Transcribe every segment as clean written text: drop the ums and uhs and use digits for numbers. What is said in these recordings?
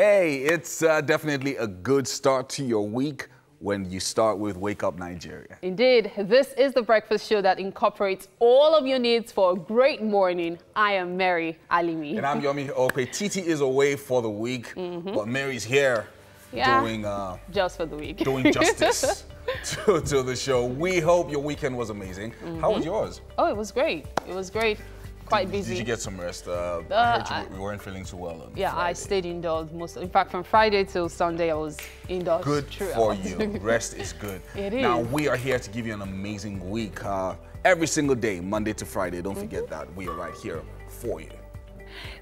Okay, it's definitely a good start to your week when you start with Wake Up Nigeria. Indeed, this is the breakfast show that incorporates all of your needs for a great morning. I am Mary Alimi. And I'm Yomi Okwe. Titi is away for the week, but Mary's here doing just for the week. Doing justice to the show. We hope your weekend was amazing. How was yours? Oh, it was great. It was great. Quite busy. Did you get some rest? I heard you weren't feeling too well on Yeah, Friday. I stayed indoors most. In fact, from Friday till Sunday, I was indoors. Good for you. Rest is good. It is. Now, we are here to give you an amazing week. Every single day, Monday to Friday. Don't forget that. We are right here for you.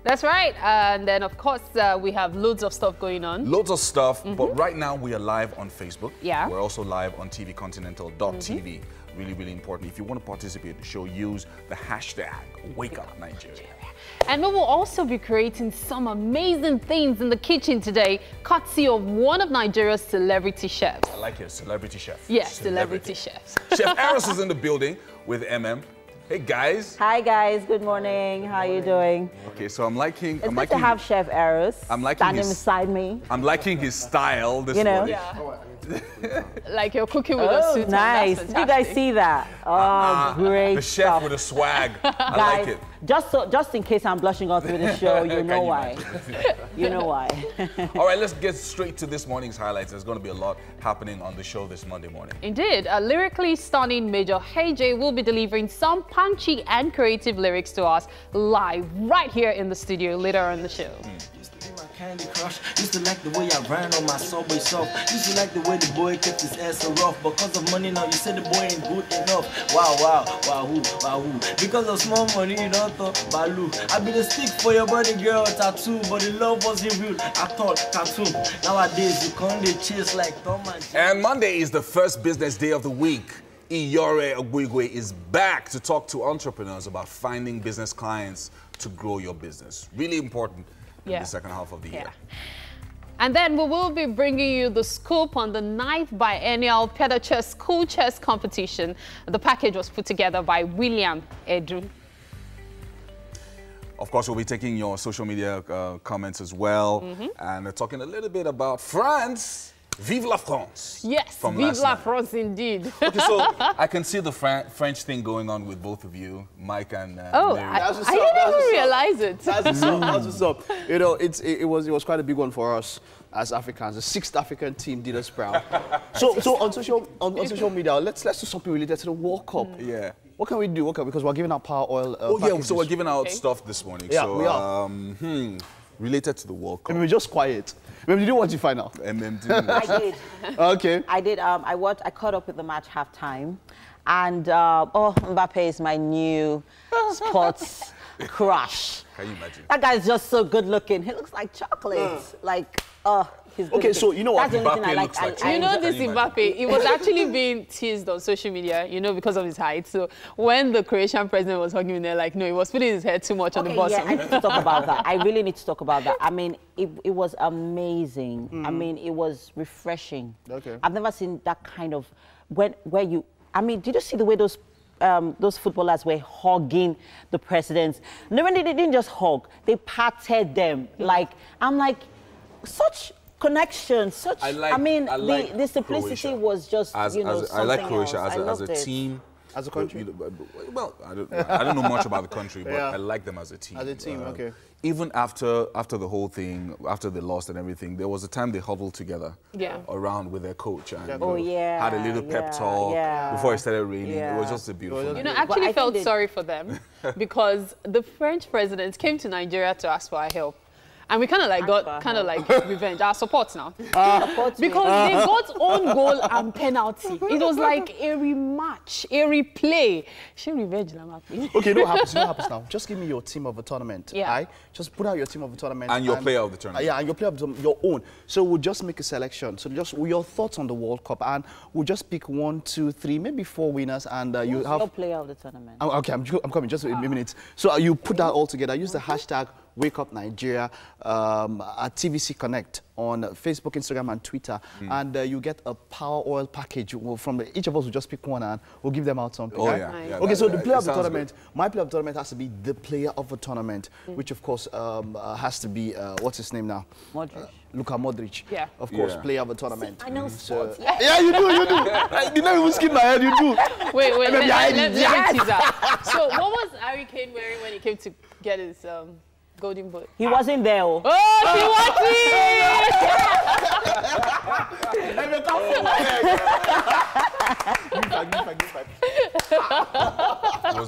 That's right. And then, of course, we have loads of stuff going on. Loads of stuff, but right now we are live on Facebook. Yeah. We're also live on tvcontinental.tv. Really, really important. If you want to participate in the show, use the hashtag #WakeUpNigeria. And we will also be creating some amazing things in the kitchen today, courtesy of one of Nigeria's celebrity chefs. I like it, celebrity chef. Yes, celebrity chefs. Chef Eros is in the building with MM. Hey guys. Hi guys, good morning. How are you doing? Okay, so I'm liking. It's good to have Chef Eros standing beside me. I'm liking his style this know? morning. Yeah. Like you're cooking with a suit. Nice. Did you guys see that? Oh, great The chef stuff. with a swag. I Guys, like it. Just in case I'm blushing all through the show, you know why. You know why. All right, let's get straight to this morning's highlights. There's going to be a lot happening on the show this Monday morning. Indeed, a lyrically stunning Major HJ will be delivering some punchy and creative lyrics to us live right here in the studio later on the show. Candy Crush. Used to like the way I ran on my Subway soft. Used to like the way the boy kept his ass so rough. Because of money now, you say the boy ain't good enough. Wow, wahoo. Because of small money, you don't thought Balu. I be the stick for your body, girl, tattoo. But the love wasn't real. I thought cartoon. Nowadays, you can't chase like Tom and Jerry. And Monday is the first business day of the week. Iyore Ogwigwe is back to talk to entrepreneurs about finding business clients to grow your business. Really important. In the second half of the year. And then we will be bringing you the scoop on the 9th biennial Pedal Chess School Chess Competition. The package was put together by William Edu. Of course, we'll be taking your social media comments as well, and talking a little bit about France. Vive la France! Yes, vive la France indeed. Okay, so I can see the French thing going on with both of you, Mike and Mary. I didn't even realize it. That's what's up. You know, it was quite a big one for us as Africans. The 6th African team did us proud. So on social media, let's do something related to the World Cup. Yeah. What can we do? Because we're giving out power oil. Yeah. So we're giving out stuff this morning. Yeah, so, we are. Related to the World Cup. I mean, we're just quiet. Did you watch the final? I did. Okay. I did. I caught up with the match halftime, and Mbappe is my new sports crush. Can you imagine? That guy's just so good looking. He looks like chocolate. Like, he's good Okay, looking. so you know what? That's the only thing I like. You know this Mbappe, it was actually being teased on social media, you know, because of his height. So when the Croatian president was hugging him, they're like, no, he was putting his head too much on the bottom. Yeah, I need to talk about that. I really need to talk about that. I mean, it was amazing. I mean, it was refreshing. Okay. I've never seen that kind of, where you, I mean, did you see the way those footballers were hugging the presidents? No, they didn't just hug, they patted them. Like, I'm like, such connection, such. I mean, the simplicity Croatia. was just, you know, I like something Croatia else. as a team. As a country? Well, I don't know much about the country, but I like them as a team. As a team, okay. Even after the whole thing, after they lost and everything, there was a time they huddled together around with their coach and had a little pep talk before it started raining. It was just a beautiful night. You know, I actually felt sorry for them because the French president came to Nigeria to ask for our help. And we kind of like got revenge, our support now. Because they got own goal and penalty. It was like a rematch, a replay. She revenge them. Okay, you know what happens now? Just give me your team of a tournament. Yeah. Right? Just put out your team of a tournament. And your player of the tournament. Yeah, and your player of the tournament, your own. So we'll just make a selection. So just your thoughts on the World Cup, and we'll just pick 1, 2, 3, maybe 4 winners, and you have your player of the tournament. Okay, I'm coming. Just a minute. So you put that all together. Use the hashtag Wake Up Nigeria, at TVC Connect on Facebook, Instagram, and Twitter. And you get a Power Oil package. From each of us will just pick one and we'll give them out something. Oh, right? yeah. Nice. Yeah, Okay, so the player of the tournament, good. my player of the tournament has to be the player of the tournament, which of course has to be, what's his name now? Modric. Luka Modric. Yeah. Of course, Yeah. player of the tournament. I know So, sports. yeah, you do. You did not even skip my head, you do. Wait, let me Yes. tease that. So what was Harry Kane wearing when he came to get his golden boot? He wasn't there. Oh. He was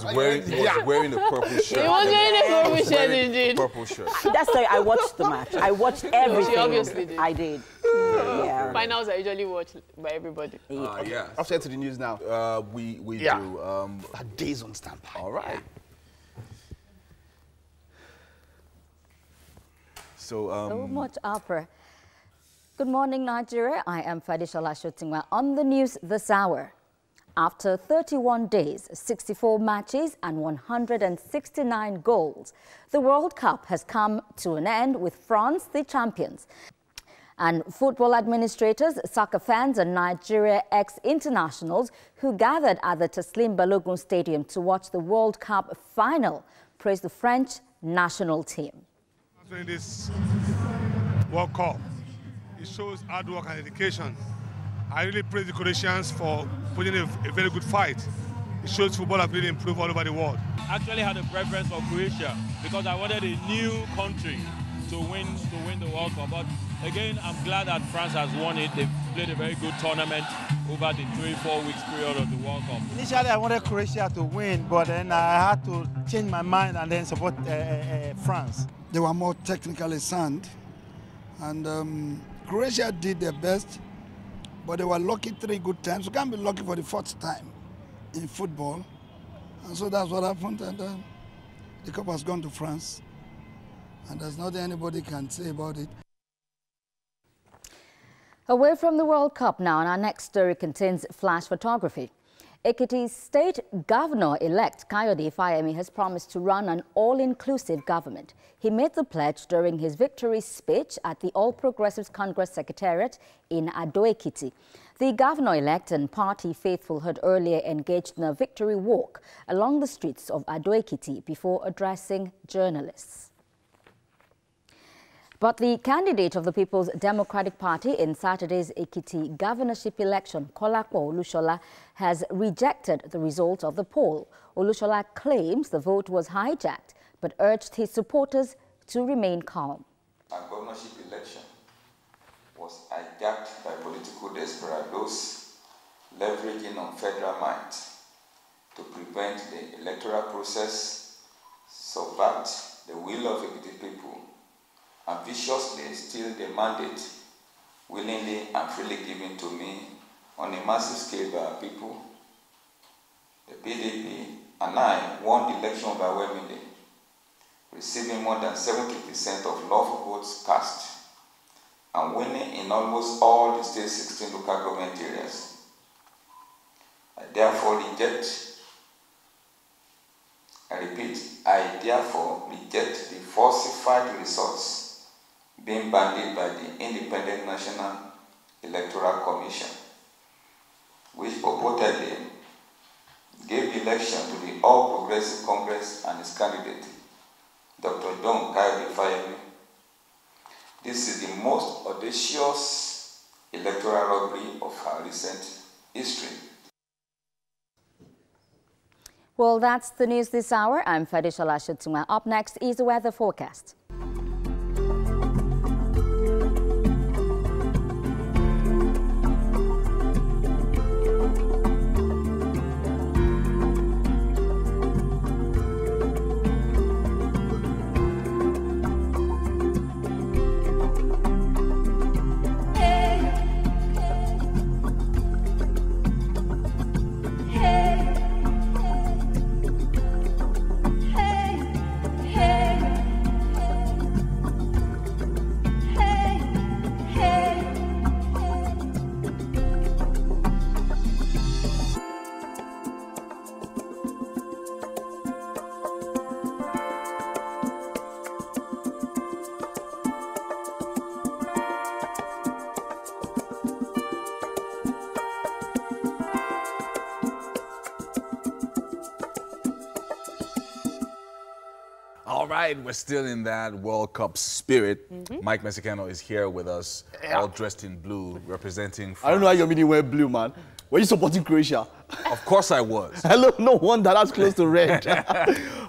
wearing a purple shirt. He was wearing a purple shirt, indeed. Purple shirt. That's why I watched the match. I watched everything. obviously did. I did. Yeah. Finals are usually watched by everybody. Yeah. I'll say to the news now. We Yeah. do. Days on standby. All right. So, So much opera. Good morning, Nigeria. I am Fadishola Shotingwa on the news this hour. After 31 days, 64 matches and 169 goals, the World Cup has come to an end with France the champions. And football administrators, soccer fans and Nigeria ex-internationals who gathered at the Teslim Balogun Stadium to watch the World Cup final praised the French national team. In this World Cup, it shows hard work and dedication. I really praise the Croatians for putting a very good fight. It shows football has really improved all over the world. I actually had a preference for Croatia because I wanted a new country to win the World Cup. But again, I'm glad that France has won it. They've played a very good tournament over the 3-4 weeks period of the World Cup. Initially, I wanted Croatia to win, but then I had to change my mind and then support France. They were more technically sound, and Croatia did their best, but they were lucky 3 good times. You can't be lucky for the 4th time in football, and so that's what happened, and the cup has gone to France, and there's nothing anybody can say about it. Away from the World Cup now, and our next story contains flash photography. Ekiti's state governor-elect Kayode Fayemi has promised to run an all-inclusive government. He made the pledge during his victory speech at the All Progressives Congress Secretariat in Ado-Ekiti. The governor-elect and party faithful had earlier engaged in a victory walk along the streets of Ado-Ekiti before addressing journalists. But the candidate of the People's Democratic Party in Saturday's Ekiti governorship election, Kolapo Olushola, has rejected the result of the poll. Olushola claims the vote was hijacked, but urged his supporters to remain calm. Our governorship election was hijacked by political desperados leveraging on federal might to prevent the electoral process, subvert the will of Ekiti people, and viciously steal the mandate willingly and freely given to me on a massive scale by our people. The PDP and I won the election overwhelmingly, receiving more than 70% of lawful votes cast and winning in almost all the state's 16 local government areas. I therefore reject the falsified results being bandied by the Independent National Electoral Commission, which purportedly gave the election to the All Progressive Congress and its candidate, Dr. John Kayode Fayemi. This is the most audacious electoral robbery of our recent history. Well, that's the news this hour. I'm Fadishola Shotingwa. Up next is the weather forecast. right, we're still in that World Cup spirit. Mike Mexicano is here with us, all dressed in blue, representing France. I don't know why you're meaning wear blue, man. Were you supporting Croatia? Of course I was. Hello, no wonder that's close to red. All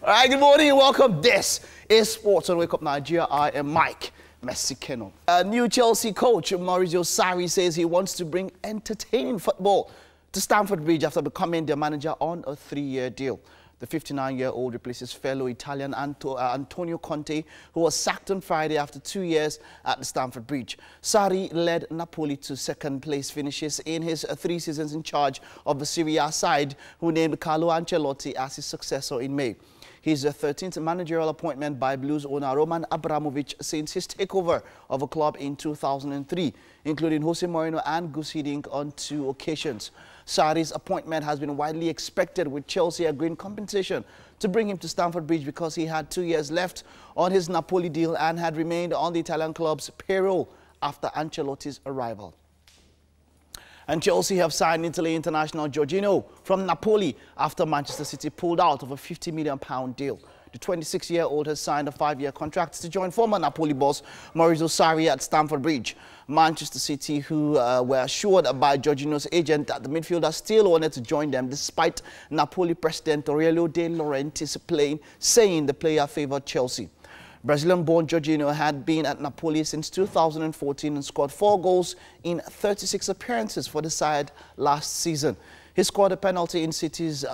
right, good morning and welcome. This is Sports on Wake Up Nigeria. I am Mike Mexicano. A new Chelsea coach, Maurizio Sarri, says he wants to bring entertaining football to Stamford Bridge after becoming their manager on a 3-year deal. The 59-year-old replaces fellow Italian Antonio Conte, who was sacked on Friday after 2 years at the Stamford Bridge. Sarri led Napoli to second-place finishes in his 3 seasons in charge of the Serie A side, who named Carlo Ancelotti as his successor in May. His 13th managerial appointment by Blues owner Roman Abramovich since his takeover of a club in 2003, including Jose Mourinho and Gus Hiddink on 2 occasions. Sarri's appointment has been widely expected, with Chelsea agreeing compensation to bring him to Stamford Bridge because he had 2 years left on his Napoli deal and had remained on the Italian club's payroll after Ancelotti's arrival. And Chelsea have signed Italy international Jorginho from Napoli after Manchester City pulled out of a £50 million deal. The 26-year-old has signed a 5-year contract to join former Napoli boss Maurizio Sarri at Stamford Bridge. Manchester City, who were assured by Jorginho's agent that the midfielder still wanted to join them, despite Napoli president Aurelio De Laurentiis saying the player favoured Chelsea. Brazilian-born Jorginho had been at Napoli since 2014 and scored 4 goals in 36 appearances for the side last season. He scored a penalty in City's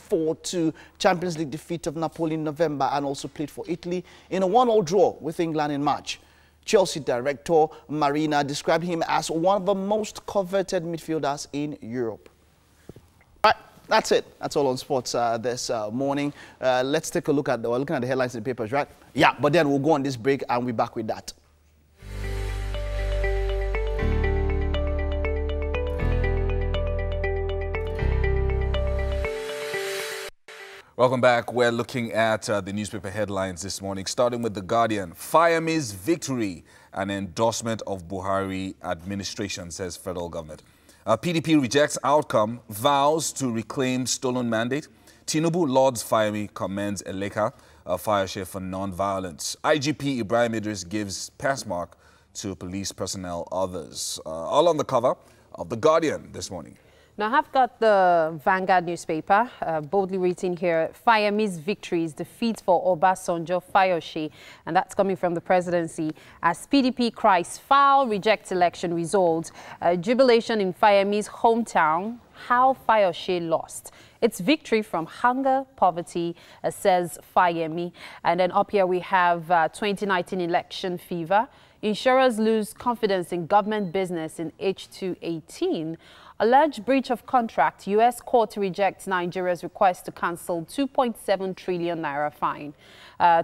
4-2 Champions League defeat of Napoli in November and also played for Italy in a 1-1 draw with England in March. Chelsea director Marina described him as one of the most coveted midfielders in Europe. All right, that's it. That's all on sports this morning. Let's take a look at we're looking at the headlines in the papers, right? Yeah, but then we'll go on this break and we'll be back with that. Welcome back. We're looking at the newspaper headlines this morning, starting with The Guardian. Fire me's victory and endorsement of Buhari administration, says federal government. PDP rejects outcome, vows to reclaim stolen mandate. Tinubu lauds Fayemi, commends Eleka, fire chief for non-violence. IGP Ibrahim Idris gives pass mark to police personnel, others. All on the cover of The Guardian this morning. Now, I've got the Vanguard newspaper, boldly written here, Fayemi's victories, defeat for Obasanjo Fayose, and that's coming from the presidency. As PDP cries foul, rejects election results, jubilation in Fayemi's hometown, how Fayose lost. It's victory from hunger, poverty, says Fayemi. And then up here we have 2019 election fever. Insurers lose confidence in government business in H2 18. Alleged breach of contract. U.S. court rejects Nigeria's request to cancel 2.7 trillion naira fine.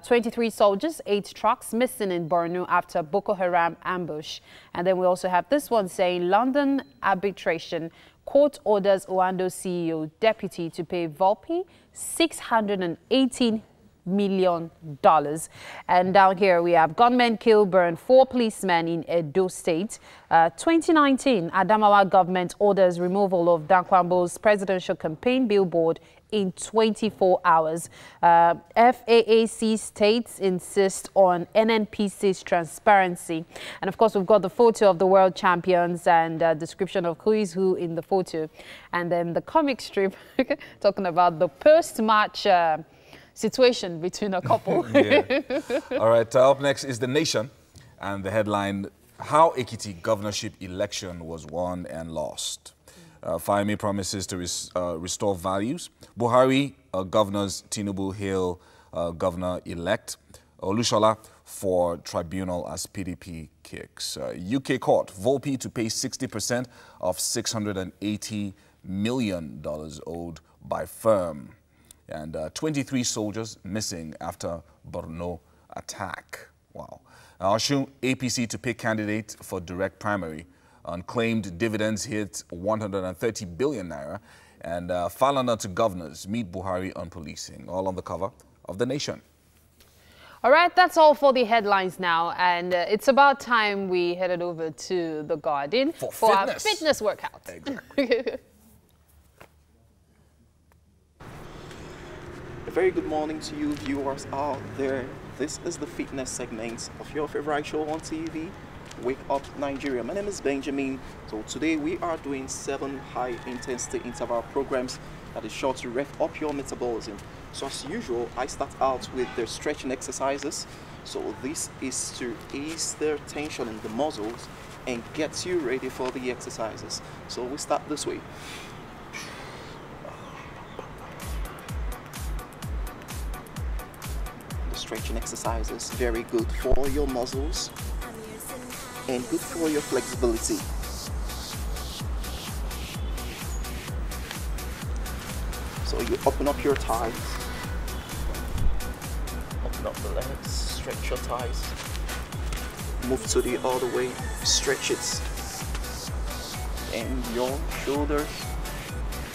23 soldiers, 8 trucks missing in Borno after Boko Haram ambush. And then we also have this one saying London arbitration. Court orders Oando CEO deputy to pay Volpe $618 million. And down here we have gunmen kill, burn 4 policemen in Edo State. 2019, Adamawa government orders removal of Dankwambo's presidential campaign billboard in 24 hours. FAAC states insist on NNPC's transparency. And of course, we've got the photo of the world champions and description of who is who in the photo. And then the comic strip talking about the post-match situation between a couple. Yeah. All right, up next is The Nation, and the headline, How Ekiti governorship election was won and lost. Fayemi promises to restore values. Buhari governors Tinubu hail governor-elect. Olushola for tribunal as PDP kicks. UK court, Volpe to pay 60% of $680 million owed by firm. And 23 soldiers missing after Borno attack. Wow. Osun APC to pick candidate for direct primary. Unclaimed dividends hit 130 billion naira. And Falana to governors meet Buhari on policing. All on the cover of The Nation. All right, that's all for the headlines now. And it's about time we headed over to The Guardian for our fitness workout. Exactly. A very good morning to you viewers out there. This is the fitness segment of your favorite show on TV, Wake Up Nigeria. My name is Benjamin. So today we are doing 7 high-intensity interval programs that is sure to rev up your metabolism. So as usual, I start out with the stretching exercises. So this is to ease the tension in the muscles and get you ready for the exercises. So we start this way. The stretching exercises, very good for your muscles and good for your flexibility. So you open up your thighs, open up the legs, stretch your thighs, move to the other way, stretch it, and your shoulders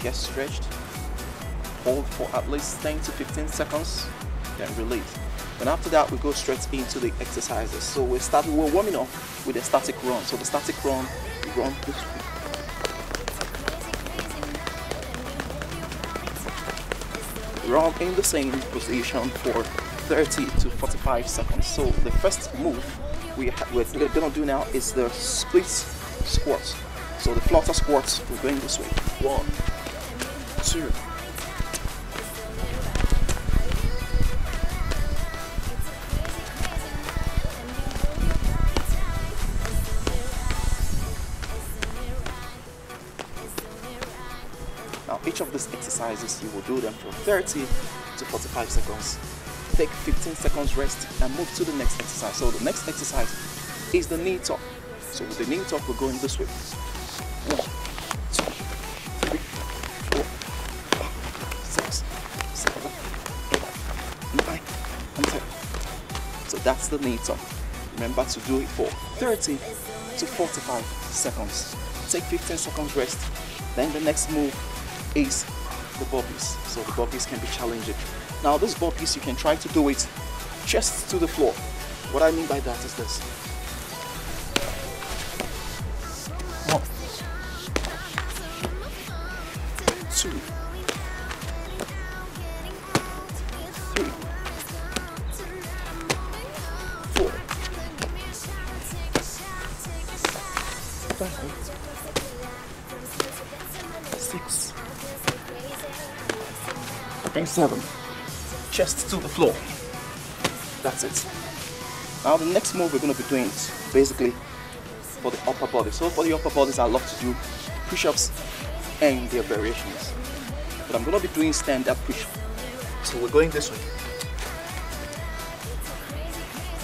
get stretched. Hold for at least 10 to 15 seconds, then release. And after that, we go straight into the exercises. So we're warming up with a static run. So the static run, we run this way. Run in the same position for 30 to 45 seconds. So the first move we're gonna do now is the split squats. So the flutter squats, we're going this way. 1, 2. Now each of these exercises, you will do them for 30 to 45 seconds. Take 15 seconds rest and move to the next exercise. So the next exercise is the knee tuck. So with the knee tuck, we're going this way. 1, 2, 3, 4, 5, 6, 7, 8, 9, and 10. So that's the knee tuck. Remember to do it for 30 to 45 seconds. Take 15 seconds rest. Then the next move is the burpees. So the burpees can be challenging. Now this burpees, you can try to do it chest to the floor. What I mean by that is this. 1, 2, 3, 4, 5, 6, and 7. Chest to the floor. That's it. Now the next move we're going to be doing is basically for the upper body. So for the upper bodies, I love to do push-ups and their variations. But I'm going to be doing stand-up push-up. So we're going this way.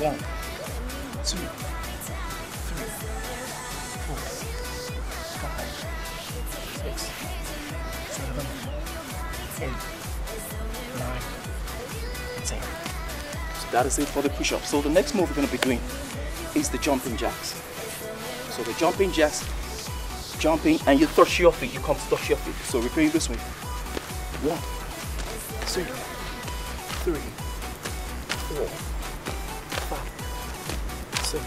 1, 2, 3, 4, 5, 6, 7, 8, 9, 10. So that is it for the push-up. So the next move we're going to be doing is the jumping jacks. So the jumping jacks, jumping and you touch your feet, you come to touch your feet. So we're going this way. 1, 2, 3, 4, 5, 6,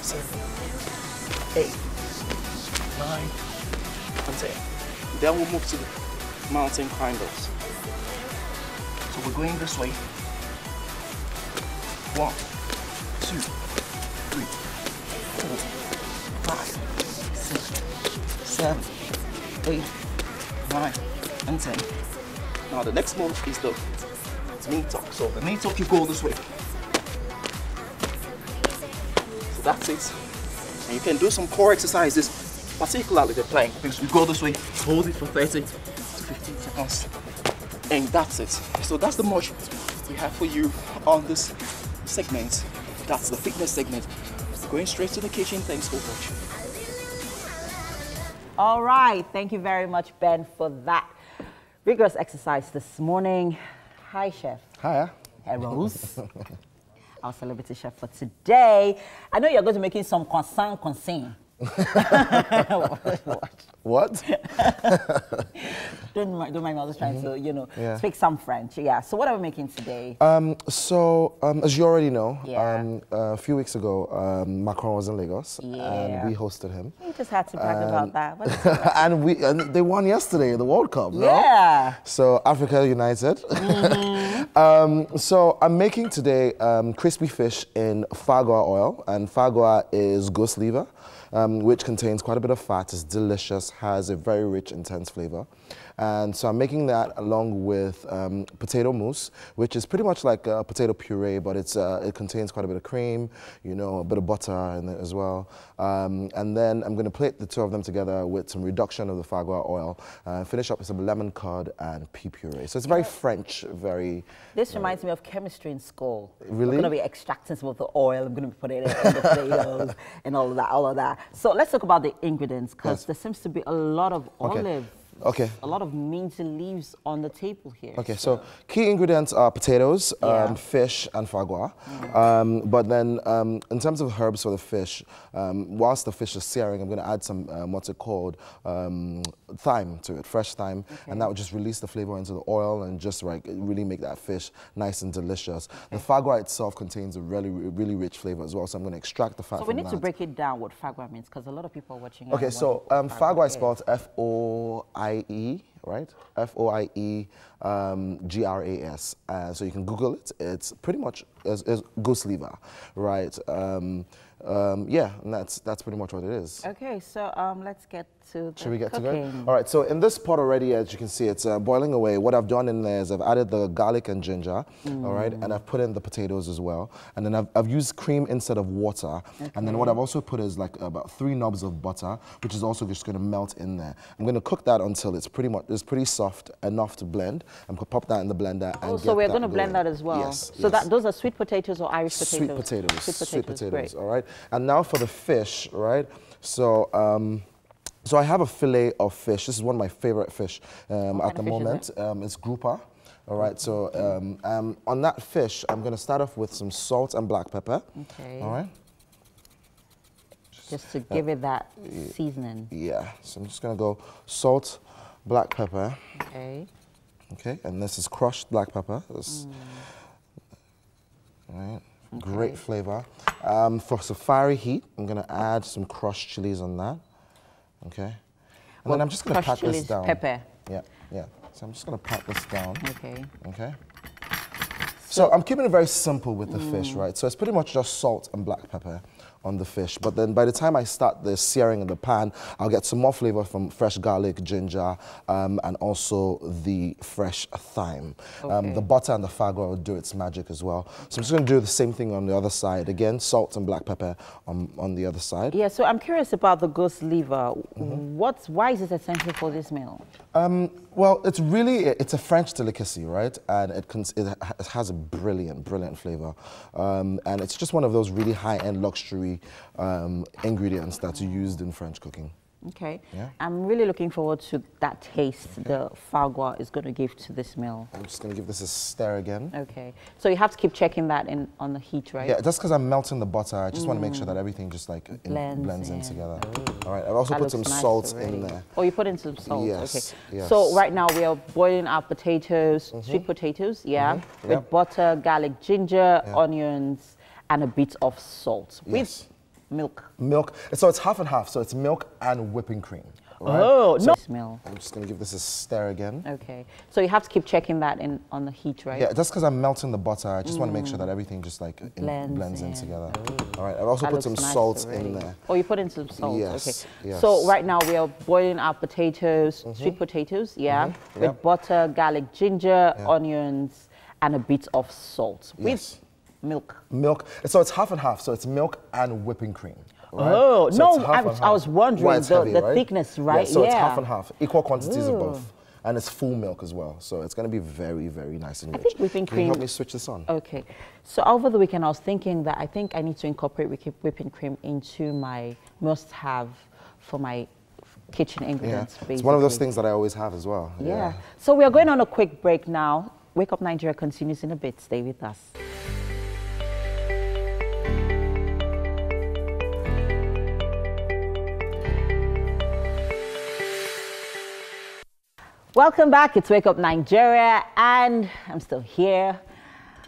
7, 8, 9, and 10. Then we'll move to the mountain climbers. So we're going this way. 1, 2, 3, 4, 5, 6, 7, 8, 9, and 10. Now the next move is the knee tuck. So the knee tuck, you go this way. So that's it. And you can do some core exercises, particularly the plank, because we go this way, hold it for 30 to 15 seconds. And that's it. So that's the much we have for you on this segment. That's the fitness segment. Going straight to the kitchen. Thanks for watching. All right. Thank you very much, Ben, for that rigorous exercise this morning. Hi, Chef. Hiya. Hey, Rose. Our celebrity chef for today. I know you're going to be making some concern. What? Don't mind me, I was trying to, speak some French. Yeah, so what are we making today? As you already know, a few weeks ago, Macron was in Lagos, and we hosted him. You just had to brag about that. And they won yesterday, the World Cup, no? Yeah. So Africa United. So I'm making today crispy fish in foie gras oil, and foie gras is goose liver, which contains quite a bit of fat. It's delicious, has a very rich, intense flavor. And so I'm making that along with potato mousse, which is pretty much like a potato puree, but it contains quite a bit of cream, you know, a bit of butter in it as well. And then I'm going to plate the two of them together with some reduction of the foie gras oil, finish up with some lemon curd and pea puree. So it's very French, very... This reminds me of chemistry in school. Really? We're going to be extracting some of the oil. I'm going to be putting it in the potatoes and all of that. So let's talk about the ingredients, because there seems to be a lot of olive. Okay. A lot of meaty leaves on the table here. Okay, so key ingredients are potatoes, fish, and foie gras. But then in terms of herbs for the fish, whilst the fish is searing, I'm going to add some what's it called, thyme to it, fresh thyme, and that will just release the flavor into the oil and just like really make that fish nice and delicious. The foie gras itself contains a really rich flavor as well, so I'm going to extract the fat from that. So we need to break it down what foie gras means, because a lot of people are watching. Okay, so foie gras is spelled F-O-I-E, right? F-O-I-E-G-R-A-S. So you can Google it. It's pretty much is goose liver, right? Yeah, and that's pretty much what it is. Okay, so let's get to the Should we get cooking. to go? All right, so in this pot already, as you can see, it's boiling away. What I've done in there is I've added the garlic and ginger, all right, and I've put in the potatoes as well. And then I've used cream instead of water. And then what I've also put is like about 3 knobs of butter, which is also just going to melt in there. I'm going to cook that until it's pretty soft enough to blend. I'm going to pop that in the blender. And so we're going to blend that as well. Yes. So those are sweet potatoes or Irish potatoes? Sweet potatoes. Sweet potatoes, great. All right. And now for the fish, right? So, so I have a fillet of fish. This is one of my favorite fish at the moment. It's grouper. All right, so on that fish, I'm going to start off with some salt and black pepper. Okay. All right. Just to give it that seasoning. Yeah, so I'm just going to go salt, black pepper. Okay. Okay, and this is crushed black pepper. All right. Okay. Great flavor. For safari heat, I'm going to add some crushed chilies on that. Okay. And then I'm just going to pat this down. Pepper. Yeah, yeah. So I'm just going to pat this down. Okay. Okay. So I'm keeping it very simple with the fish, right? So it's pretty much just salt and black pepper on the fish. But then by the time I start the searing in the pan, I'll get some more flavor from fresh garlic, ginger, and also the fresh thyme. Okay. The butter and the foie gras will do its magic as well. So I'm just going to do the same thing on the other side. Again, salt and black pepper on the other side. Yeah, so I'm curious about the goose liver. Why is it essential for this meal? Well, it's a French delicacy, right? And it has a brilliant flavor. And it's just one of those really high-end luxury ingredients that's used in French cooking. Okay. Yeah. I'm really looking forward to that taste the foie gras is going to give to this meal. I'm just going to give this a stir again. Okay. So you have to keep checking that on the heat, right? Yeah, just because I'm melting the butter, I just want to make sure that everything just like blends in together. All right, I've also put some salt in there. Oh, you put in some salt? Yes, okay. yes. So right now we are boiling our potatoes, sweet potatoes, with butter, garlic, ginger, onions, and a bit of salt. With milk. Milk. So it's half and half. So it's milk and whipping cream. Right? Oh, so no. I'm just going to give this a stir again. Okay. So you have to keep checking that on the heat, right? Yeah, just because I'm melting the butter, I just want to make sure that everything just like blends in together. All right, I've also put some salt in there. Oh, you put in some salt? Yes. Okay. Yes. So right now we are boiling our potatoes, sweet potatoes, with butter, garlic, ginger, onions, and a bit of salt. With milk. Milk. So it's half and half. So it's milk and whipping cream. Right? Oh, so no, I was wondering the thickness, right? Yeah, so it's half and half. Equal quantities of both. And it's full milk as well. So it's going to be very, very nice and rich. I think whipping cream. Can you help me switch this on? Okay. So over the weekend, I was thinking that I think I need to incorporate whipping cream into my must-have for my kitchen ingredients. Yeah. It's one of those things that I always have as well. Yeah. So we are going on a quick break now. Wake Up Nigeria continues in a bit. Stay with us. Welcome back. It's Wake Up Nigeria, and I'm still here,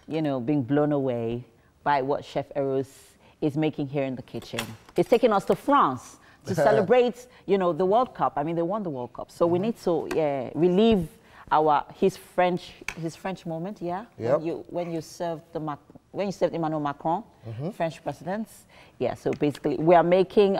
you know, being blown away by what Chef Eros is making here in the kitchen. He's taking us to France to celebrate, you know, the World Cup. I mean, they won the World Cup, so we need to relive his French moment, yeah. Yep. When you served Emmanuel Macron, French president, yeah. So basically, we are making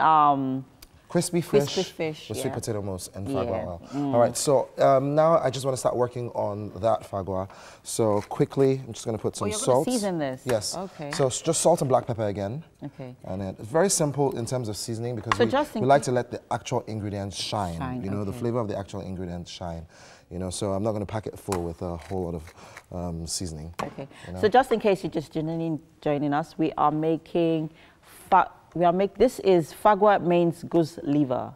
crispy fish with sweet potato mousse and fagua oil. All right, so now I just want to start working on that fagua. So quickly, I'm just going to put some salt. You're going to season this? Yes. Okay. So just salt and black pepper again. Okay. And it's very simple in terms of seasoning because we like to let the actual ingredients shine. You know, the flavor of the actual ingredients shine. You know, so I'm not going to pack it full with a whole lot of seasoning. Okay. You know? So just in case you're just joining us, we are making this is fagua means goose liver.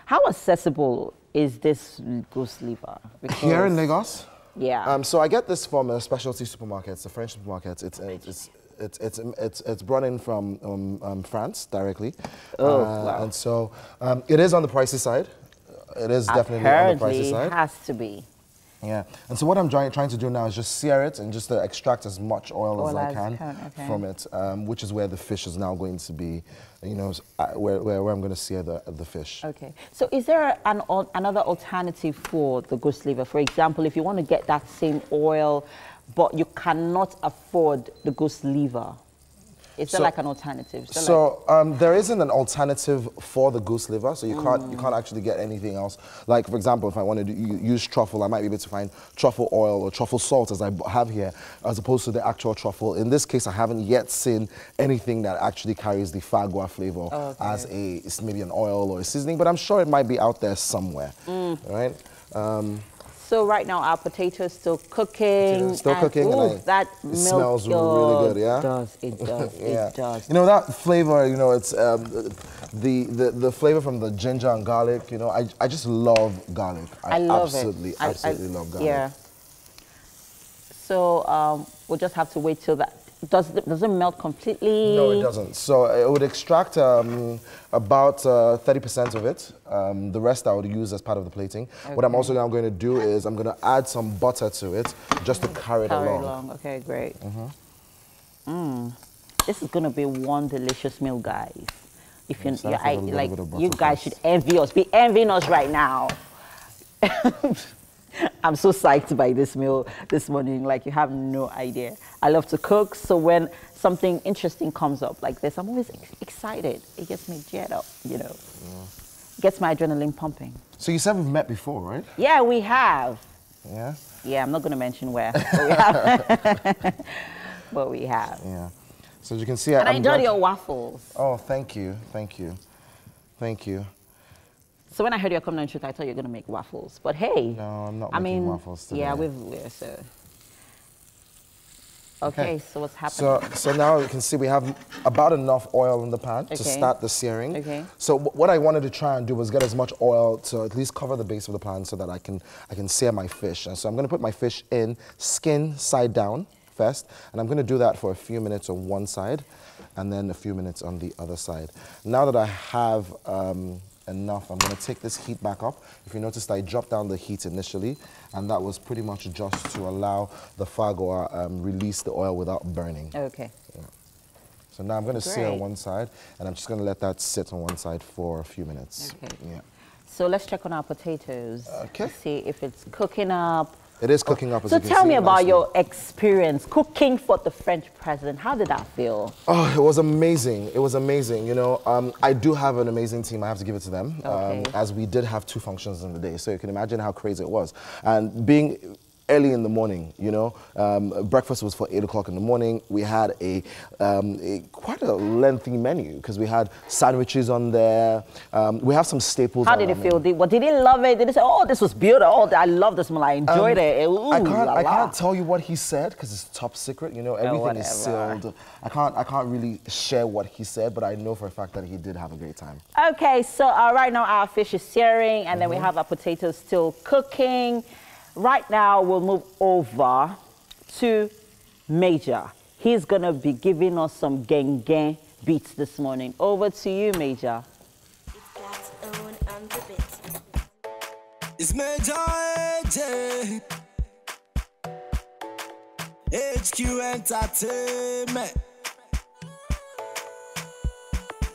How accessible is this goose liver? Because here in Lagos? Yeah. So I get this from a specialty supermarkets, the French supermarkets. It's brought in from France directly. Oh, wow. And so it is on the pricey side. It is definitely on the pricey side. It has to be. Yeah, and so what I'm trying to do now is just sear it and just to extract as much oil as I can from it, which is where the fish is now going to be, you know, where I'm going to sear the fish. Okay, so is there another alternative for the goose liver? For example, if you want to get that same oil, but you cannot afford the goose liver, is there like an alternative? There isn't an alternative for the goose liver, so you can't actually get anything else. Like, for example, if I wanted to use truffle, I might be able to find truffle oil or truffle salt, as I have here, as opposed to the actual truffle. In this case, I haven't yet seen anything that actually carries the fagua flavor as it's maybe an oil or a seasoning, but I'm sure it might be out there somewhere, right? So right now our potato is still cooking. It smells really good, yeah? It does, it does. You know, that flavor, you know, it's the flavor from the ginger and garlic, you know, I just love garlic. I absolutely love garlic. Yeah. So we'll just have to wait till that. Does it melt completely? No, it doesn't. So it would extract about 30% of it. The rest I would use as part of the plating. Okay. What I'm also now going to do is I'm going to add some butter to it just to carry it along. Okay, great. This is going to be one delicious meal, guys. If you guys should envy us. Be envying us right now. I'm so psyched by this meal this morning, like you have no idea. I love to cook, so when something interesting comes up like this, I'm always excited. It gets me geared up, you know. Gets my adrenaline pumping. So you said we've met before, right? Yeah, we have. Yeah? Yeah, I'm not going to mention where, but we have. But we have. Yeah. So as you can see, I enjoyed your waffles. Oh, thank you, thank you, thank you. So when I heard you were coming on shoot, I thought you were going to make waffles. But hey. No, I'm not making waffles today. Yeah, we're so. Okay, so what's happening? So now you can see we have about enough oil in the pan to start the searing. Okay. So what I wanted to try and do was get as much oil to at least cover the base of the pan so that I can sear my fish. And so I'm going to put my fish in skin side down first, and I'm going to do that for a few minutes on one side and then a few minutes on the other side. Now that I have enough, I'm going to take this heat back up. If you noticed, I dropped down the heat initially, and that was pretty much just to allow the fagua release the oil without burning. Okay. Yeah. So now I'm going to sear on one side, and I'm just going to let that sit on one side for a few minutes. Okay. Yeah. So let's check on our potatoes. Okay. To see if it's cooking up. It is cooking up, as so you can tell see, me about nicely. your experience cooking for the French president. How did that feel? Oh, it was amazing. It was amazing. You know, I do have an amazing team. I have to give it to them. Okay. As we did have 2 functions in the day, so you can imagine how crazy it was. And being early in the morning, you know, breakfast was for 8 o'clock in the morning. We had a quite a lengthy menu because we had sandwiches on there. We have some staples. How did it feel? Did he love it? Did he say, "Oh, this was beautiful. Oh, I love this meal. I enjoyed it." Ooh, I can't tell you what he said because it's top secret. You know, everything is sealed. I can't really share what he said, but I know for a fact that he did have a great time. Okay, so right now our fish is searing, and then we have our potatoes still cooking. Right now, we'll move over to Major. He's going to be giving us some gang beats this morning. Over to you, Major. It's Major AJ. HQ Entertainment.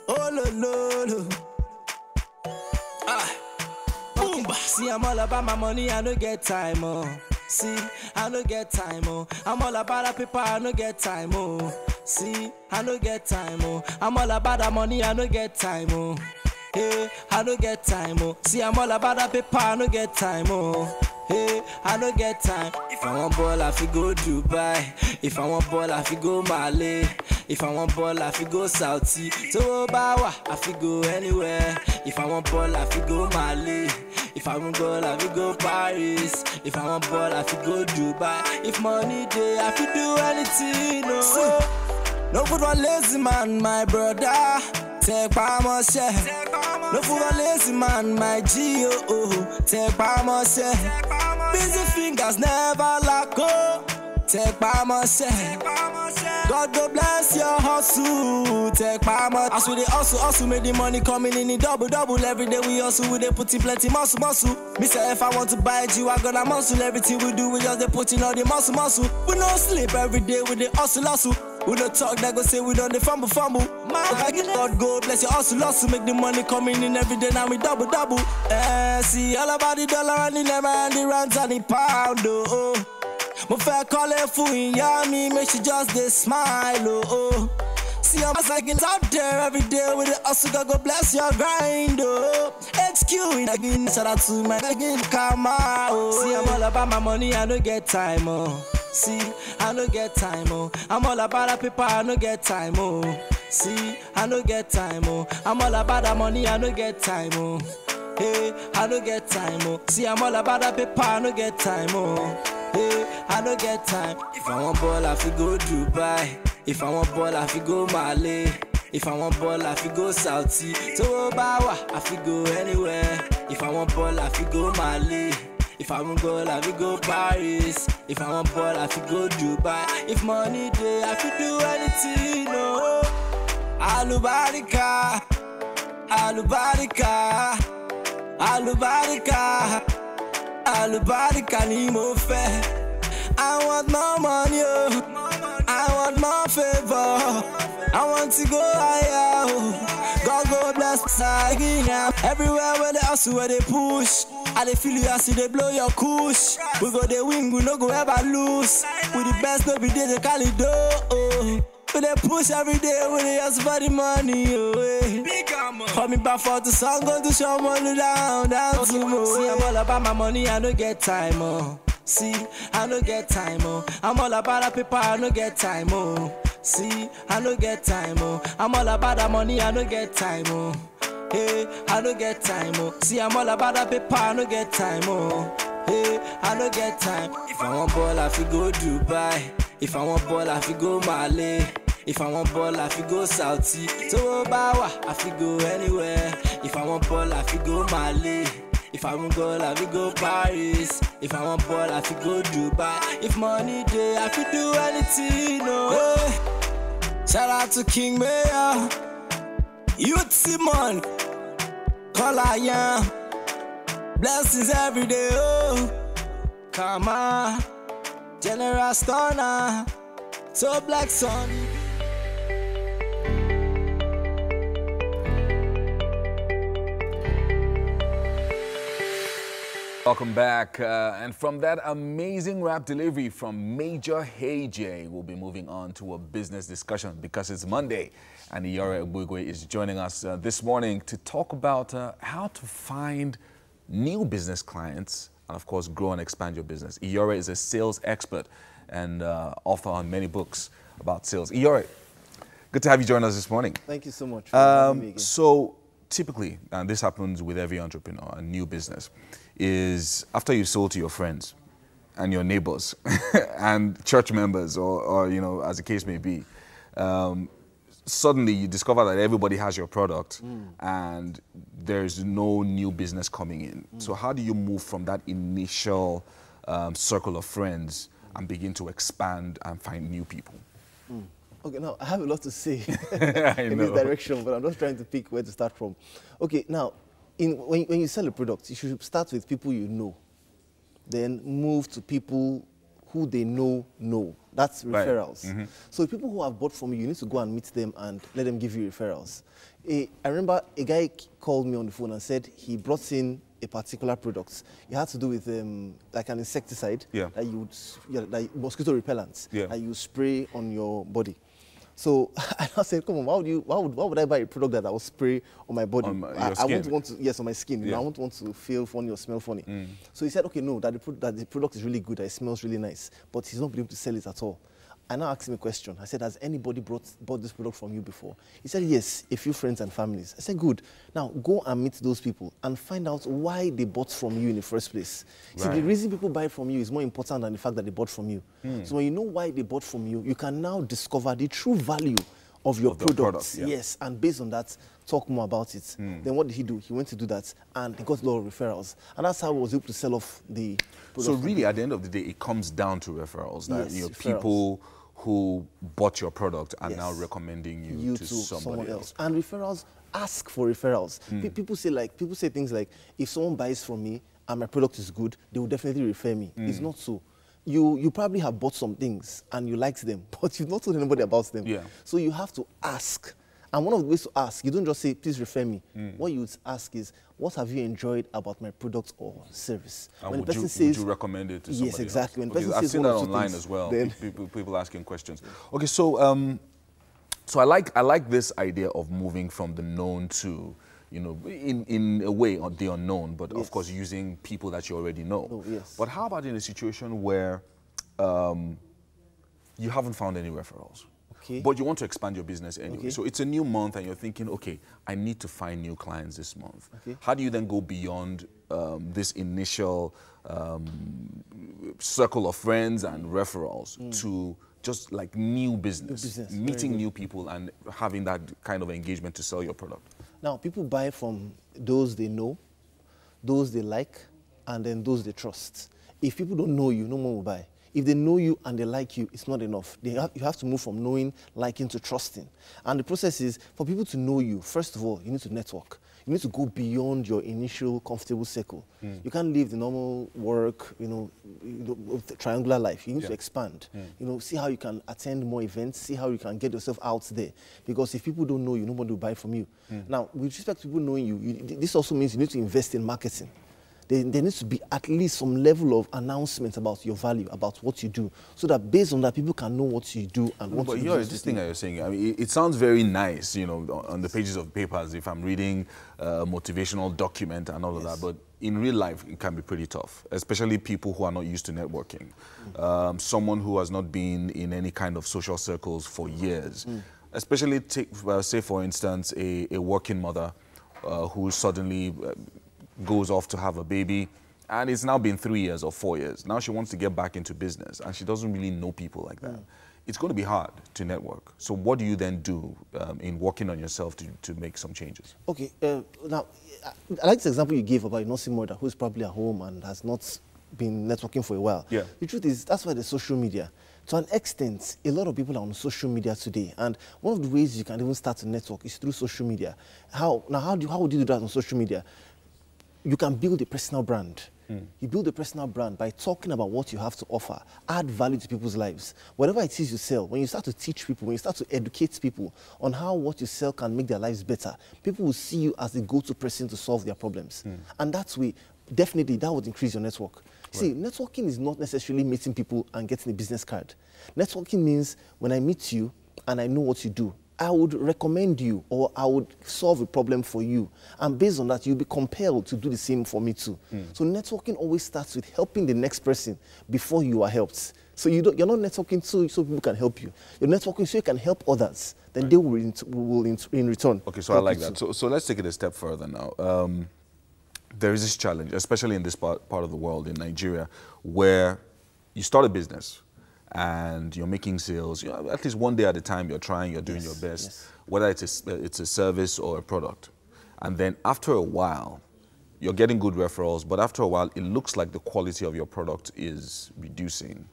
Oh, lo. See, I'm all about my money, I don't get time, See, I no get time, oh. I'm all about the paper, I no get time, oh. See, I no get time, oh. I'm all about the money, I no get time, oh. Hey, I no get time, oh. See, I'm all about the paper, I no get time, oh. Hey, I no get time. If I want ball, I fi go Dubai. If I want ball, I fi go Mali. If I want ball, I fi go Saudi. So Bawa, I fi go anywhere. If I want ball, I fi go Mali. If I want ball, I fi go Paris. If I want ball, I fi go Dubai. If money day, I fi do anything. No, no food for lazy man, my brother. Take by my share. No food for lazy man, my G.O. Take by my share. Busy fingers never lack go. Take by my share. God go bless your hustle. Take by my. As we dey hustle, make the money coming in double. Every day we hustle, we dey put in plenty muscle. Me say if I want to buy you, I gonna muscle. Everything we do, we just dey put in all the muscle. We no sleep every day, we dey hustle. We don't talk, that go say we don't dey fumble. Okay, God go bless your hustle. Make the money coming in every day, now we double. See all about the dollar and the naira and the rands and the pound, oh. My fair call it fool in yummy, make she just dey smile, oh. See I'm like it's out there every day with the hustle, God go bless your grind, oh. HQ in again, shout out to my again, come out. See I'm all about my money, I don't get time, oh. See, I no get time, oh. I'm all about the paper, I no get time, oh. See, I no get time, oh. I'm all about the money, I no get time, oh. Hey, I no get time, oh. See, I'm all about the paper, I no get time, oh. Hey, I no get time. If I want ball, I fi go Dubai. If I want ball, I fi go Mali. If I want ball, I fi go Saudi. So Bawa, I fi go anywhere. If I want ball, I fi go Mali. If I want ball, I fi go Paris. If I want ball, I fi go Dubai. If money day, I fi do anything, no. Alubarika, Alubarika ni mo fẹ́. I want more money, oh. I want more favor. I want to go higher, oh. God go bless Sagina. Everywhere where they hustle, where they push. I they feel you as they blow your kush. We go they win, we no go ever lose. We the best, no be there, they call it oh. We they push every day, we they ask for the money, oh. Call me back for the song, go to show money down to me. See, I'm all about my money, I don't get time, oh. See, I don't get time, oh. I'm all about the paper, I don't get time, oh. See, I don't get time, oh. I'm all about the money, I don't get time, oh. Hey, I don't get time, oh. See, I'm all about the paper, I don't get time, oh. Hey, I don't get time. If I want ball, I fi go Dubai. If I want ball, I fi go Mali. If I want ball, I fi go Saudi. So Bawa, I fi go anywhere. If I want ball, I fi go Mali. If I want ball, I fi go Paris. If I want ball, I fi go Dubai. If money day, I fi do anything, no. Hey, shout out to King Mayor, Youth Simon, Kola blessings every day, oh. Come on, General Stoner, so Black Sun. Welcome back. And from that amazing rap delivery from Major Hey J, we'll be moving on to a business discussion because it's Monday. And Iyore Egbugwe is joining us this morning to talk about how to find new business clients and, of course, grow and expand your business. Iyore is a sales expert and author on many books about sales. Iyore, good to have you join us this morning. Thank you so much for having me again. So typically, and this happens with every entrepreneur, a new business, is after you sold to your friends and your neighbors and church members or, you know, as the case may be, suddenly you discover that everybody has your product and there's no new business coming in. So how do you move from that initial circle of friends and begin to expand and find new people? Okay, now I have a lot to say in this direction, but I'm just trying to pick where to start from. Okay, now, when you sell a product, you should start with people you know, then move to people who they know. That's referrals. Right. So people who have bought from you, you need to go and meet them and let them give you referrals. I remember a guy called me on the phone and said he brought in a particular product. It had to do with like an insecticide that you would, like mosquito repellent that you spray on your body. So I said, come on, why would I buy a product that I will spray on my body? I won't want to, yes, on my skin. You know, I won't want to feel funny or smell funny. So he said, okay, no, that the product is really good, that it smells really nice, but he's not able to sell it at all. I now asked him a question. I said, has anybody bought this product from you before? He said, yes, a few friends and families. I said, good. Now, go and meet those people and find out why they bought from you in the first place. Right. See, the reason people buy from you is more important than the fact that they bought from you. So when you know why they bought from you, you can now discover the true value of your product. Yes, and based on that, talk more about it. Then what did he do? He went to do that, and he got a lot of referrals. And that's how he was able to sell off the product. So really, at the end of the day, it comes down to referrals. That you know, people who bought your product are now recommending you to someone else. And referrals, ask for referrals. People say things like, if someone buys from me and my product is good, they will definitely refer me. It's not so. You probably have bought some things and you liked them, but you've not told anybody about them. So you have to ask. And one of the ways to ask, you don't just say, please refer me. What you would ask is, what have you enjoyed about my product or service? And when the person says, would you recommend it to somebody Yes, exactly. Else? When the person I've says seen that online as well. People asking questions. Okay, so so I like this idea of moving from the known to, you know, in a way, the unknown, but of course using people that you already know. But how about in a situation where you haven't found any referrals? But you want to expand your business anyway. So it's a new month and you're thinking, okay, I need to find new clients this month. How do you then go beyond this initial circle of friends and referrals to just like new business meeting new people and having that kind of engagement to sell your product? Now, people buy from those they know, those they like, and then those they trust. If people don't know you, no one will buy. If they know you and they like you, it's not enough. You have to move from knowing, liking to trusting. And the process is, for people to know you, first of all, you need to network. You need to go beyond your initial comfortable circle. You can't live the normal work, the triangular life. You need to expand. See how you can attend more events, see how you can get yourself out there. Because if people don't know you, nobody will buy from you. Now, with respect to people knowing you, this also means you need to invest in marketing. There needs to be at least some level of announcement about your value, about what you do, so that based on that, people can know what you do and what you do. This thing that you're saying, I mean, it sounds very nice, you know, on the pages of papers, if I'm reading a motivational document and all of that, but in real life, it can be pretty tough, especially people who are not used to networking. Someone who has not been in any kind of social circles for years, especially, say, for instance, a working mother who suddenly goes off to have a baby, and it's now been 3 years or 4 years. Now she wants to get back into business, and she doesn't really know people like that. It's going to be hard to network. So what do you then do in working on yourself to make some changes? Okay, now, I like the example you gave about a nursing mother who's probably at home and has not been networking for a while. The truth is, that's why the social media. To an extent, a lot of people are on social media today, and one of the ways you can even start to network is through social media. How would you do that on social media? You can build a personal brand. You build a personal brand by talking about what you have to offer, add value to people's lives. Whatever it is you sell, when you start to teach people, when you start to educate people on how what you sell can make their lives better, people will see you as the go-to person to solve their problems. And that way, definitely, that would increase your network. See, networking is not necessarily meeting people and getting a business card. Networking means when I meet you and I know what you do, I would recommend you, or I would solve a problem for you. And based on that, you'll be compelled to do the same for me too. So networking always starts with helping the next person before you are helped. So you're not networking so people can help you. You're networking so you can help others. Then they will in return. Okay, so I like that. So let's take it a step further now. There is this challenge, especially in this part of the world, in Nigeria, where you start a business and you're making sales, at least one day at a time, you're trying, you're doing your best, whether it's a service or a product. And then after a while, you're getting good referrals, but after a while, it looks like the quality of your product is reducing.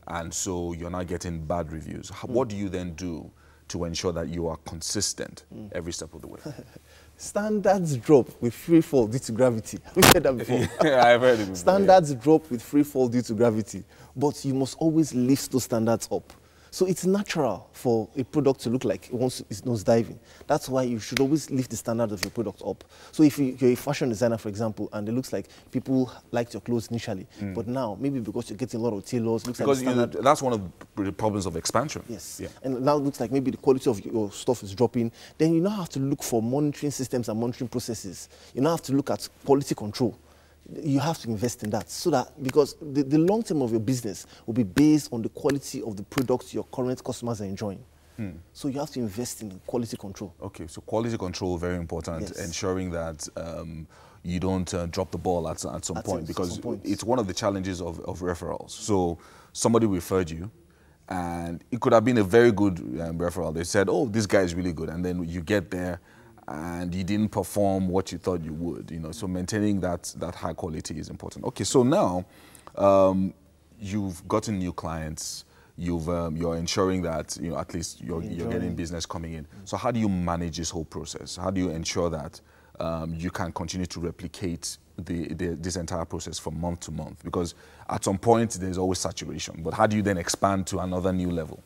And so you're not getting bad reviews. What do you then do to ensure that you are consistent every step of the way? Standards drop with free fall due to gravity. We've heard that before. I've heard it before. Standards drop with free fall due to gravity. But you must always lift those standards up. So it's natural for a product to look like it's nose diving. That's why you should always lift the standard of your product up. So if you're a fashion designer, for example, and it looks like people liked your clothes initially, but now maybe because you're getting a lot of tailors, looks because like that's one of the problems of expansion. Yes. Yeah. And now it looks like maybe the quality of your stuff is dropping. Then you now have to look for monitoring systems and monitoring processes. You now have to look at quality control. You have to invest in that so that, because the long term of your business will be based on the quality of the products your current customers are enjoying. So you have to invest in quality control. Okay, so quality control, very important, yes. Ensuring that you don't drop the ball at some point, because it's one of the challenges of referrals. So somebody referred you, and it could have been a very good referral. They said, oh, this guy is really good, and then you get there, and you didn't perform what you thought you would, you know. So maintaining that high quality is important. Okay, so now you've gotten new clients, you're ensuring that, you know, at least you're getting business coming in. So how do you manage this whole process? How do you ensure that you can continue to replicate this entire process from month to month? Because at some point there's always saturation, but how do you then expand to another new level?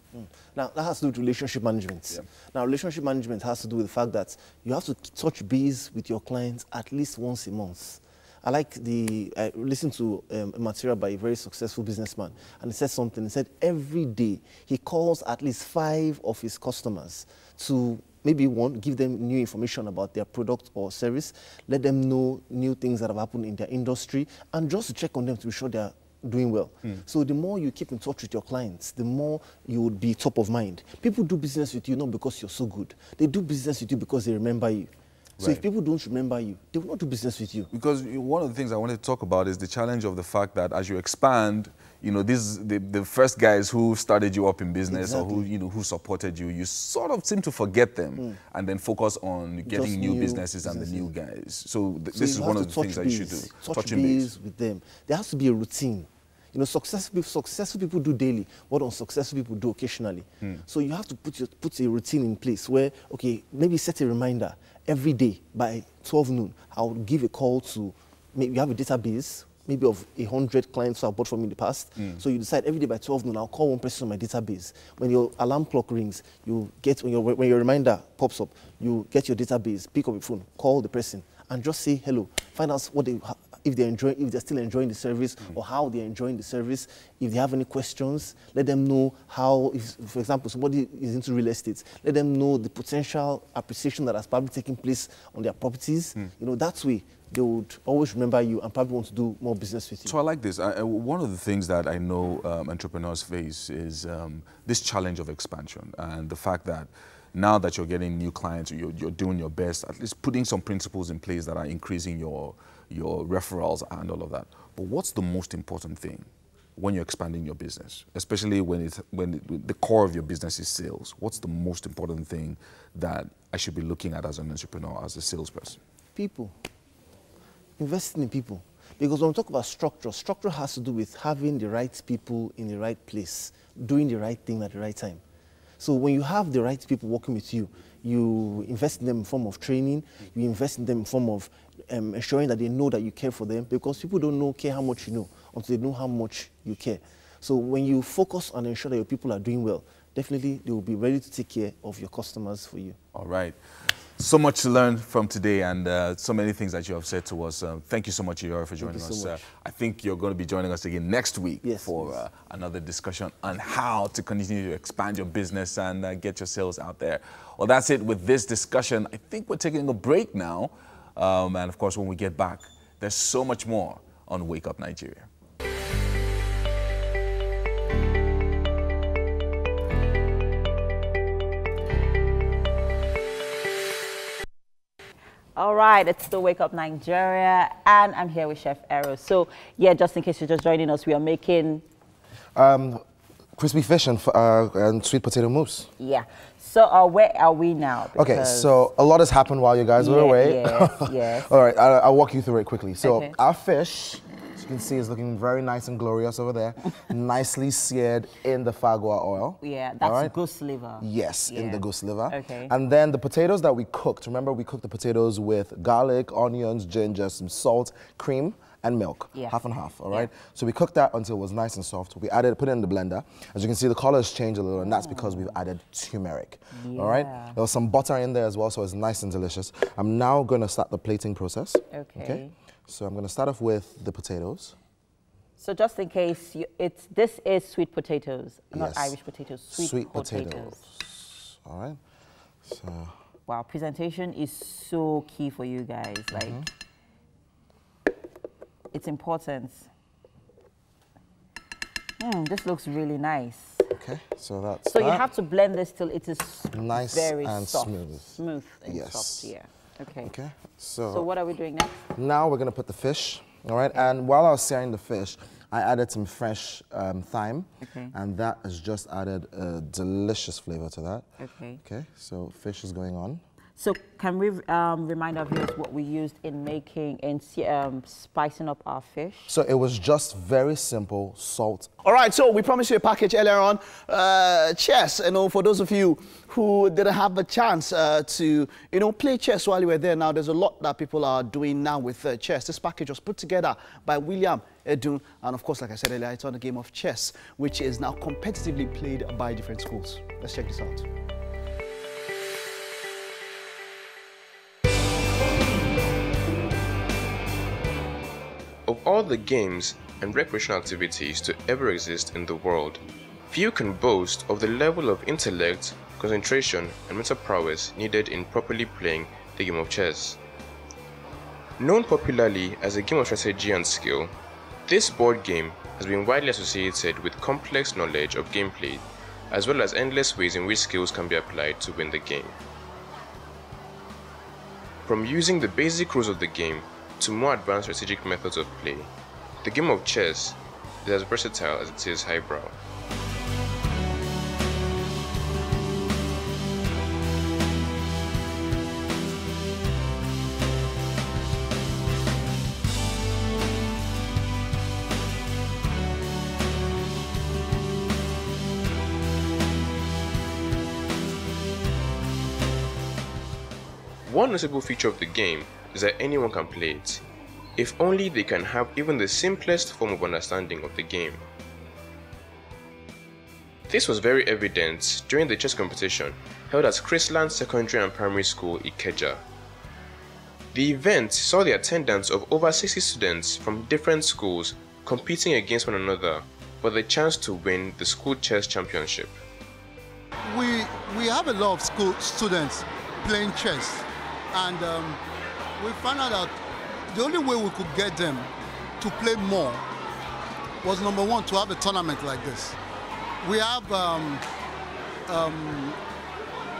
Now that has to do with relationship management. Yeah. Now relationship management has to do with the fact that you have to touch base with your clients at least once a month. I listened to a material by a very successful businessman, and he said something. He said every day he calls at least 5 of his customers to maybe give them new information about their product or service, let them know new things that have happened in their industry, and just to check on them to be sure they're doing well. So the more you keep in touch with your clients, the more you would be top of mind. People do business with you not because you're so good. They do business with you because they remember you. So if people don't remember you, they will not do business with you. Because one of the things I wanted to talk about is the challenge of the fact that as you expand, you know, the first guys who started you up in business, or who supported you, you sort of seem to forget them and then focus on getting new businesses and the new guys. So this is one of the things that you should do. Touch base with them. There has to be a routine. You know, successful people do daily what unsuccessful people do occasionally. So you have to put a routine in place where, okay, maybe set a reminder every day by 12 noon. I'll give a call to, maybe you have a database, maybe of 100 clients who have bought from me in the past. So you decide every day by 12 noon, I'll call one person on my database. When your alarm clock rings, you get, when your reminder pops up, you get your database, pick up your phone, call the person, and just say hello. Find out what if they're still enjoying the service, or how they're enjoying the service. If they have any questions, let them know how, if, for example, somebody is into real estate, let them know the potential appreciation that has probably taken place on their properties. You know, that way they would always remember you and probably want to do more business with you. So I like this. One of the things that I know entrepreneurs face is this challenge of expansion, and the fact that now that you're getting new clients, you're doing your best, at least putting some principles in place that are increasing your referrals and all of that. But what's the most important thing when you're expanding your business, especially when the core of your business is sales? What's the most important thing that I should be looking at as an entrepreneur, as a salesperson? People. Investing in people. Because when we talk about structure, structure has to do with having the right people in the right place, doing the right thing at the right time. So when you have the right people working with you, you invest in them in form of training, you invest in them in form of ensuring that they know that you care for them, because people don't care how much you know until they know how much you care. So when you focus on ensuring that your people are doing well, definitely they will be ready to take care of your customers for you. All right. So much to learn from today, and so many things that you have said to us. Thank you so much, Iyore, for joining us. I think you're going to be joining us again next week for another discussion on how to continue to expand your business and get your sales out there. Well, that's it with this discussion. I think we're taking a break now. And of course, when we get back, there's so much more on Wake Up Nigeria. All right, it's still Wake Up Nigeria, and I'm here with Chef Eros. So, yeah, just in case you're just joining us, we are making crispy fish and sweet potato mousse. Yeah. So, where are we now? Okay, so a lot has happened while you guys were away. Yes. All right, I'll walk you through it quickly. So, our fish, as you can see, is looking very nice and glorious over there. Nicely seared in the fagua oil. Yeah, that's goose liver. Yes, in the goose liver. Okay. And then the potatoes that we cooked, remember we cooked the potatoes with garlic, onions, ginger, some salt, cream, and milk, Yeah. half and half, all right? So we cooked that until it was nice and soft. We put it in the blender. As you can see, the color has changed a little, and that's because we've added turmeric, all right? There was some butter in there as well, so it's nice and delicious. I'm now gonna start the plating process. Okay. So I'm gonna start off with the potatoes. So just in case, this is sweet potatoes, not Irish potatoes, sweet potatoes. All right, so. Wow, presentation is so key for you guys. Like, it's important. This looks really nice. Okay, so that's So you have to blend this till it is nice very and soft. smooth. Smooth and soft, yeah. Okay. Okay, so what are we doing next? Now we're gonna put the fish, all right? And while I was searing the fish, I added some fresh thyme, and that has just added a delicious flavor to that. Okay, so fish is going on. So can we remind our viewers what we used in making and spicing up our fish? So it was just very simple salt. All right, so we promised you a package earlier on. Chess, for those of you who didn't have a chance to, play chess while you were there. Now, there's a lot that people are doing now with chess. This package was put together by William Edun. And of course, like I said earlier, it's on a game of chess, which is now competitively played by different schools. Let's check this out. Of all the games and recreational activities to ever exist in the world, few can boast of the level of intellect, concentration, and mental prowess needed in properly playing the game of chess. Known popularly as a game of strategy and skill, this board game has been widely associated with complex knowledge of gameplay, as well as endless ways in which skills can be applied to win the game. From using the basic rules of the game to more advanced strategic methods of play, the game of chess is as versatile as it is highbrow. One notable feature of the game is that anyone can play it, if only they can have even the simplest form of understanding of the game. This was very evident during the chess competition held at Chrisland Secondary and Primary School, Ikeja. The event saw the attendance of over 60 students from different schools competing against one another for the chance to win the school chess championship. We have a lot of school students playing chess, and we found out that the only way we could get them to play more was, number one, to have a tournament like this. We have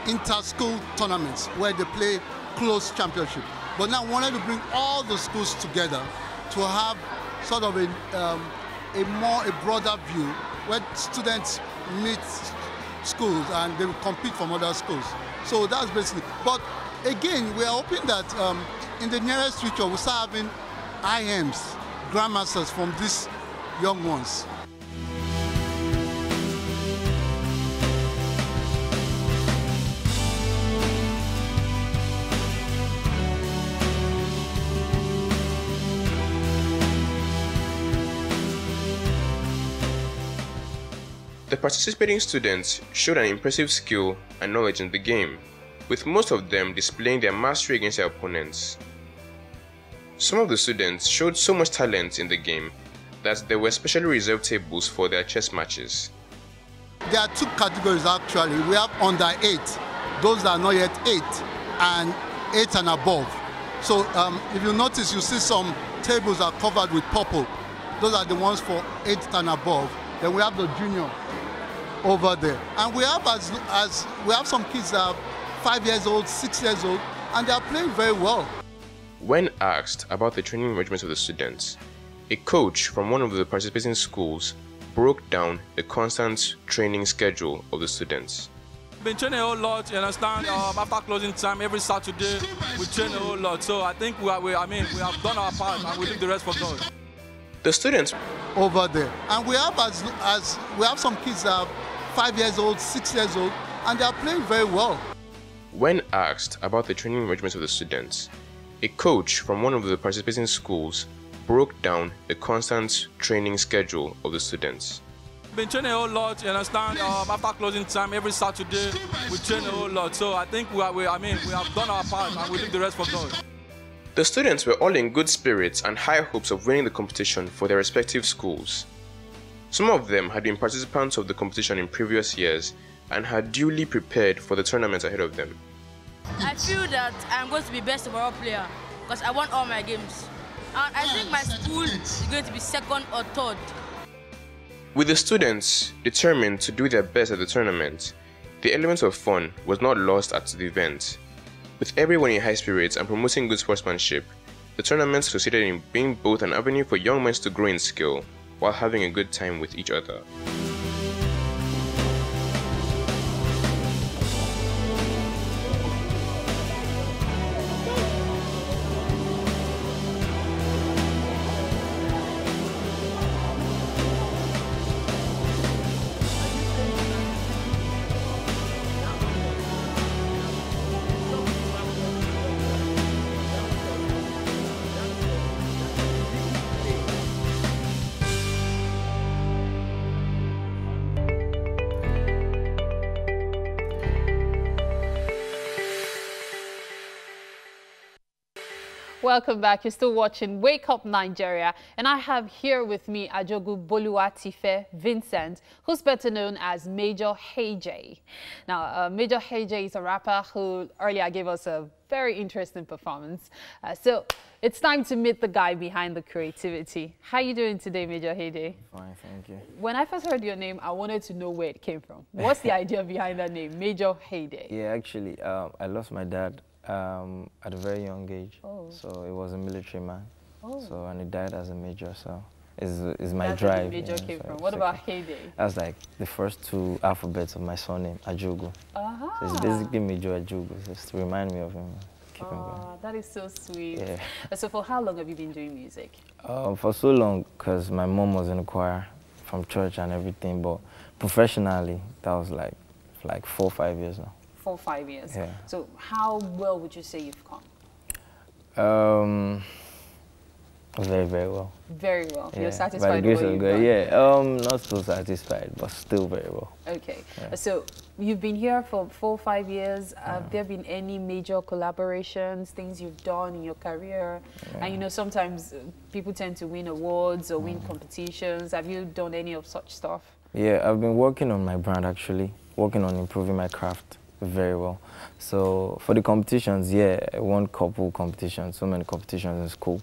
inter-school tournaments where they play close championship. But now we wanted to bring all the schools together to have sort of a broader view where students meet schools and they will compete from other schools. So that's basically. But again, we are hoping that in the nearest future we'll start having IMs, grandmasters from these young ones. The participating students showed an impressive skill and knowledge in the game, with most of them displaying their mastery against their opponents. Some of the students showed so much talent in the game that there were specially reserved tables for their chess matches. There are two categories actually. We have under 8, those that are not yet 8, and 8 and above. So if you notice, you see some tables are covered with purple. Those are the ones for 8 and above. Then we have the junior over there. And we have we have some kids that are 5 years old, 6 years old, and they are playing very well. When asked about the training arrangements of the students, a coach from one of the participating schools broke down the constant training schedule of the students. We've been training a whole lot, you understand. After closing time, every Saturday, we train a whole lot. So I think we have done our part and we leave the rest for God. The students over there. And we have we have some kids that are 5 years old, 6 years old, and they are playing very well. When asked about the training arrangements of the students, a coach from one of the participating schools broke down the constant training schedule of the students. Been training a whole lot, you understand. After closing time, every Saturday we train a whole lot. So I think we have done our part, and we leave the rest for God. The students were all in good spirits and high hopes of winning the competition for their respective schools. Some of them had been participants of the competition in previous years and had duly prepared for the tournament ahead of them. I feel that I'm going to be best overall player because I won all my games. And I think my school is going to be second or third. With the students determined to do their best at the tournament, the element of fun was not lost at the event. With everyone in high spirits and promoting good sportsmanship, the tournament succeeded in being both an avenue for young men to grow in skill while having a good time with each other. Welcome back. You're still watching Wake Up Nigeria, and I have here with me Ajogu Boluwatife Vincent, who's better known as Major Hey. Now, Major Hey is a rapper who earlier gave us a very interesting performance. So it's time to meet the guy behind the creativity. How are you doing today, Major Hey? Fine, thank you. When I first heard your name, I wanted to know where it came from. What's the idea behind that name, Major Hey? Yeah, actually, I lost my dad at a very young age. So he was a military man. So, and he died as a major, so it's my That's drive. Where the major came from. What about Heyday? That's like the first two alphabets of my surname, Ajogu. So it's basically Major Ajogu, just to remind me of him. Keep him going. That is so sweet. Yeah. So for how long have you been doing music? For so long, because my mom was in the choir from church and everything, but professionally, that was like 4 or 5 years now. 4 or 5 years. Yeah. So how well would you say you've come? Very, very well. Very well. Yeah. You're satisfied By the grace with what of you've God, done? yeah. Not so satisfied, but still very well. Okay. Yeah. So you've been here for 4 or 5 years. Have there been any major collaborations, things you've done in your career? Yeah. And you know, sometimes people tend to win awards or win competitions. Have you done any of such stuff? Yeah, I've been working on my brand actually, working on improving my craft very well. So for the competitions, yeah, I won a couple competitions, so many competitions in school.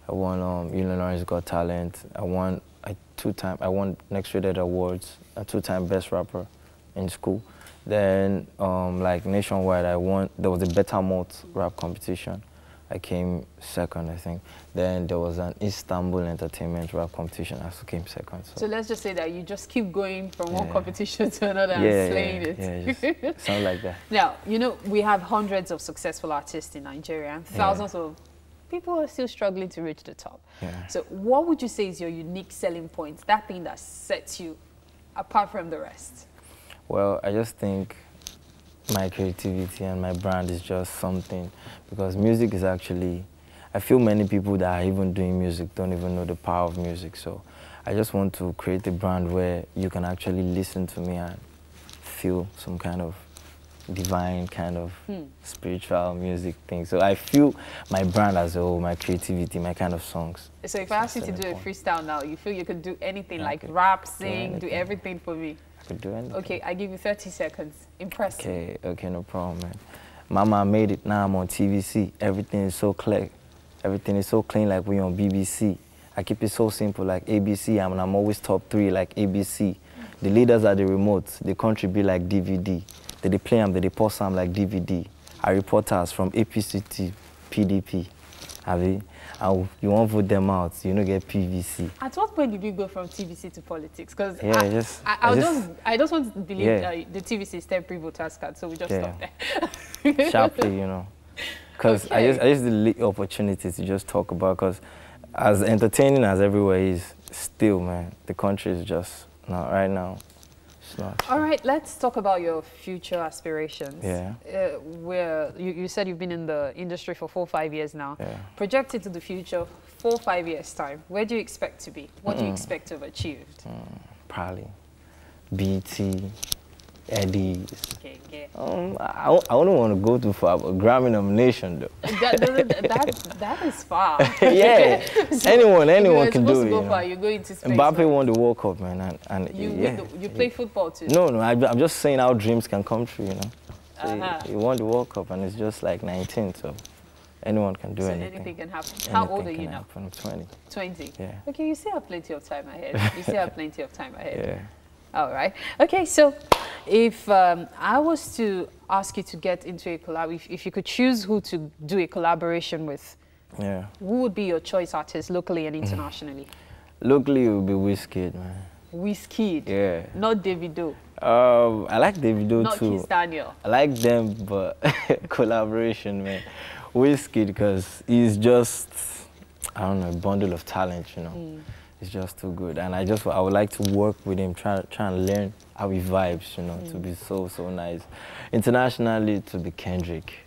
I won Illinois Got Talent. I won Next Rated Awards, a 2-time Best Rapper in school. Then like nationwide, there was a Better Malt rap competition. I came second, I think. Then there was an Istanbul Entertainment rap competition. I also came second. So let's just say that you just keep going from one competition to another and slaying it. Yeah, sounds like that. Now, you know, we have hundreds of successful artists in Nigeria and thousands of people are still struggling to reach the top. Yeah. So what would you say is your unique selling point, that thing that sets you apart from the rest? Well, I just think my creativity and my brand is just something, because music is actually, I feel many people that are even doing music don't even know the power of music. So I just want to create a brand where you can actually listen to me and feel some kind of divine kind of spiritual music thing. So I feel my brand as a whole, my creativity, my kind of songs. So if I ask you to do a freestyle now, you feel you could do anything, like rap, sing, do everything for me? I could do anything. Okay, I give you 30 seconds. Impress me. Okay, no problem, man. Mama, I made it, now I'm on TVC. Everything is so clear. Everything is so clean like we on BBC. I keep it so simple like ABC, and I'm always top 3 like ABC. The leaders are the remotes, the country be like DVD. They play them, they pause them like DVD. Our reporters from APC to PDP. And you won't vote them out, you don't get PVC. At what point did you go from TVC to politics? Because I just want to believe the TVC is temporary voters card, so we just stop there. Sharply, you know. Because I just the opportunity to just talk about, because as entertaining as everywhere is, still, man, the country is just, not right now. All right, let's talk about your future aspirations. Yeah. Where you said you've been in the industry for 4 or 5 years now. Yeah. Project into the future, 4 or 5 years' time, where do you expect to be? What do you expect to have achieved? Probably BT, Eddie. Okay. I wouldn't want to go too far, but Grammy nomination though. That is far. Yeah, So anyone can do it. Go far, you're going to space. Mbappe won the World Cup, man, and you play football too. No, I'm just saying how dreams can come true, you know. So he won the World Cup, and it's just like 19, so anyone can do anything. Anything can happen. How old are you now? I'm 20. 20. Yeah. Okay, you still have plenty of time ahead. Yeah. All right. Okay, so if I was to ask you to get into a collab, if you could choose who to do a collaboration with, who would be your choice artist locally and internationally? Locally, it would be Wizkid, man. Wizkid? Yeah. Not Davido? I like Davido Not too. Kiss Daniel? I like them, but collaboration, man. Wizkid, because he's just, I don't know, a bundle of talent, you know. It's just too good, and I would like to work with him, try and learn how he vibes, you know, to be so nice. Internationally, to be Kendrick.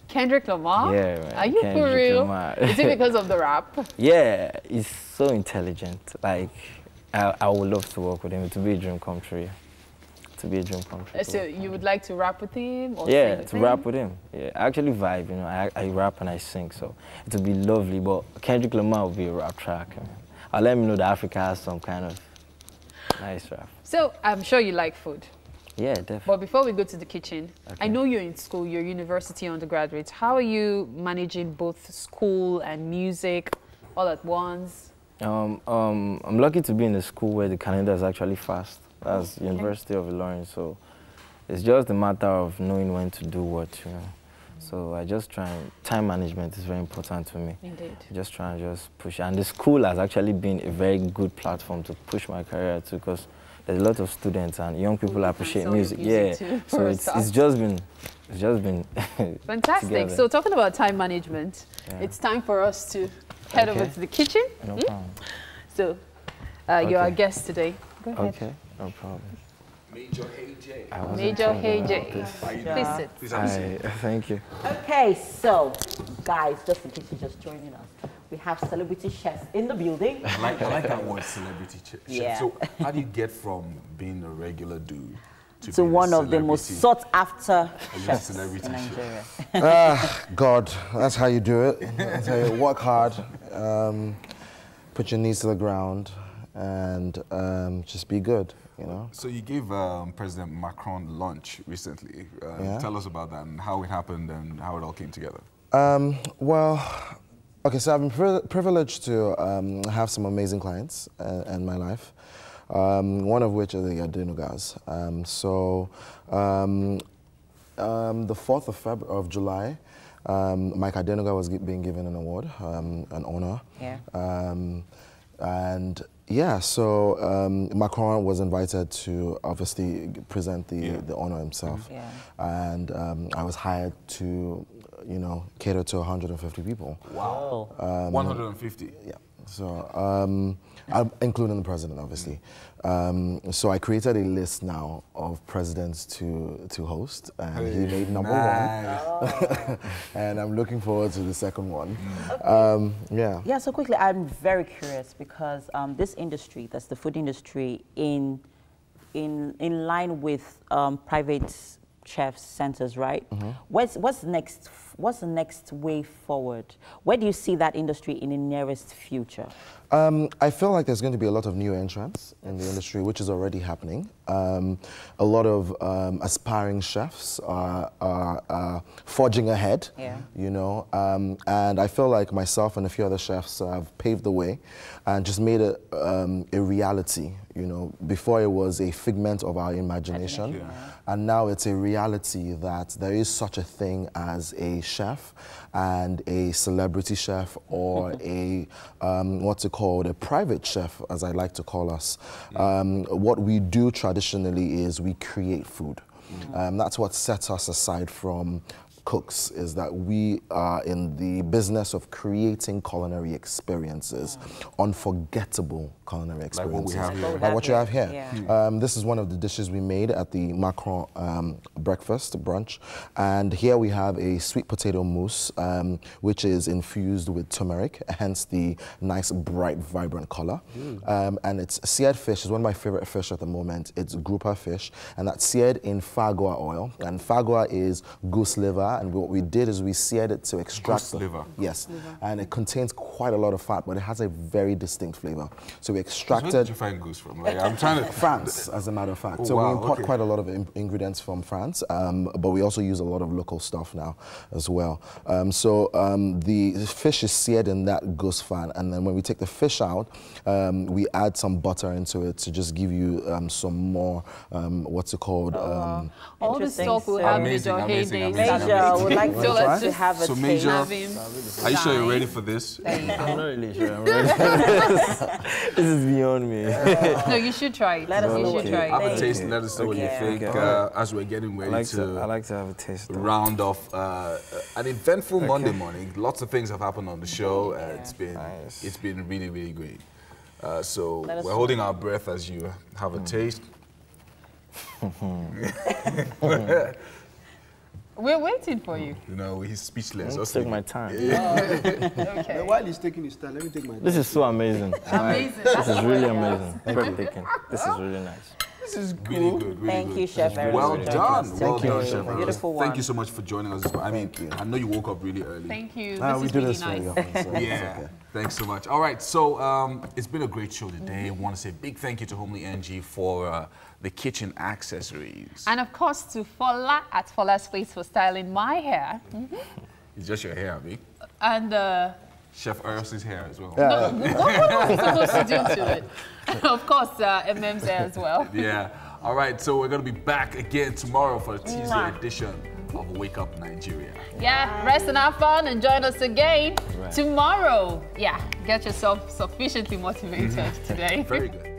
Kendrick Lamar? Yeah, man. Are you Kendrick for real? Lamar. Is it because of the rap? Yeah, he's so intelligent. Like, I would love to work with him. To be a dream come true. To be a dream come true. So you would like to rap with him? Or yeah, sing with to him? rap with him. Yeah, I actually vibe, you know. I rap and I sing, so it would be lovely. But Kendrick Lamar would be a rap track. You know. I'll let me know that Africa has some kind of nice rap. So I'm sure you like food. Yeah, definitely. But before we go to the kitchen, I know you're in school, you're university undergraduate. How are you managing both school and music all at once? I'm lucky to be in a school where the calendar is actually fast. That's University of Ilorin, so it's just a matter of knowing when to do what, you know. So I just try, time management is very important to me. Indeed. I just try and just push. And the school has actually been a very good platform to push my career too, because there's a lot of students and young people appreciate music. Yeah, so it's just been fantastic. Together. So talking about time management, it's time for us to head over to the kitchen. No problem. So you're our guest today. Go ahead. Okay, no problem. Major Hey J. Major Hey J. Please sit. Please have a seat. Thank you. Okay, so guys, just in case you're just joining us, we have celebrity chefs in the building. I like that word, celebrity chef. Yeah. So how do you get from being a regular dude to one of the most sought after chefs in Nigeria? God, that's how you do it. That's how you work hard, put your knees to the ground, and just be good. You know? So you gave President Macron lunch recently. Tell us about that and how it happened and how it all came together. Well, okay, so I've been privileged to have some amazing clients in my life, one of which are the Adenugas. The 4th of July, Mike Adenuga was being given an award, an honor. Yeah. And yeah, so Macron was invited to obviously present the honor himself. Yeah. And I was hired to, you know, cater to 150 people. Wow. 150? Yeah. So, including the president, obviously. So I created a list now of presidents to host, and he made number one. And I'm looking forward to the second one. Okay. Yeah, so quickly, I'm very curious because this industry, that's the food industry, in line with private chefs centers, right? What's the next way forward? Where do you see that industry in the nearest future? I feel like there's going to be a lot of new entrants in the industry, which is already happening. A lot of aspiring chefs are forging ahead, you know, and I feel like myself and a few other chefs have paved the way and just made it a reality, you know. Before it was a figment of our imagination, and now it's a reality that there is such a thing as a chef and a celebrity chef or a, what's it called, a private chef, as I like to call us. What we do traditionally is we create food. That's what sets us aside from Cooks is that we are in the business of creating culinary experiences, unforgettable culinary experiences. Like what you have here. Yeah. This is one of the dishes we made at the Macron breakfast, brunch. And here we have a sweet potato mousse, which is infused with turmeric, hence the nice, bright, vibrant color. And it's seared fish. It's one of my favorite fish at the moment. It's grouper fish, and that's seared in fagua oil. And fagua is goose liver. And what we did is we seared it to extract the liver. Yes, and it contains quite a lot of fat, but it has a very distinct flavor. So we extracted. Where did you find goose from? Like, I'm trying to France, as a matter of fact. Oh, so we import quite a lot of ingredients from France, but we also use a lot of local stuff now as well. The fish is seared in that goose fat, and then when we take the fish out, we add some butter into it to just give you some more what's it called? All the stuff we have Major Major would like to have a Major, are you sure you're ready for this? I'm not really sure I'm ready. This is beyond me. No, you should try it. Let us know what you try. Have a taste and let us know what you think as we're getting ready I like to have a taste. Round off an eventful Monday morning. Lots of things have happened on the show. It's been really, really great. So we're holding our breath as you have a taste. We're waiting for you. You know, he's speechless. I'll take my time. Okay. While he's taking his time, let me take my time. This is so amazing. Amazing. This is really amazing. Breathtaking. This is really nice. This is really good. Really Thank good. you, Chef. Well done. Well done, Chef. Beautiful one. Thank you so much for joining us. I mean, I know you woke up really early. Thank you. This is really nice. Yeah. Thanks so much. All right. So it's been a great show today. I want to say a big thank you to Homely NG for the kitchen accessories. And of course to Fola at Fola's Place for styling my hair. It's just your hair, Abby. And Chef Earl's hair as well. No, what are we supposed to do to it? Of course, MM's hair as well. Yeah. All right, so we're going to be back again tomorrow for a Tuesday edition of Wake Up Nigeria. Yeah, rest and have fun and join us again tomorrow. Yeah, get yourself sufficiently motivated today. Very good.